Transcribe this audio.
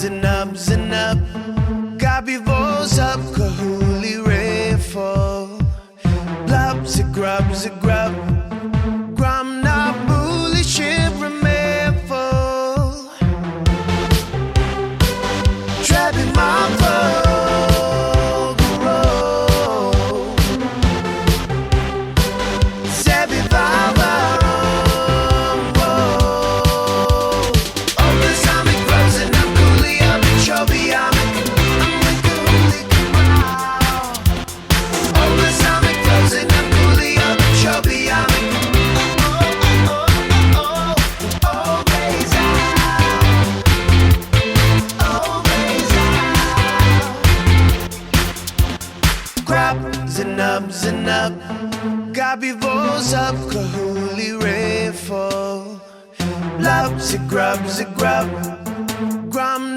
nubs and up. Gabi vås up, kahuli refo. Blubs a grub. Gram na bully ship remefo. Trapping my nubs and up. Gabi vås up, kahuli refo. Blubs a grub. Gram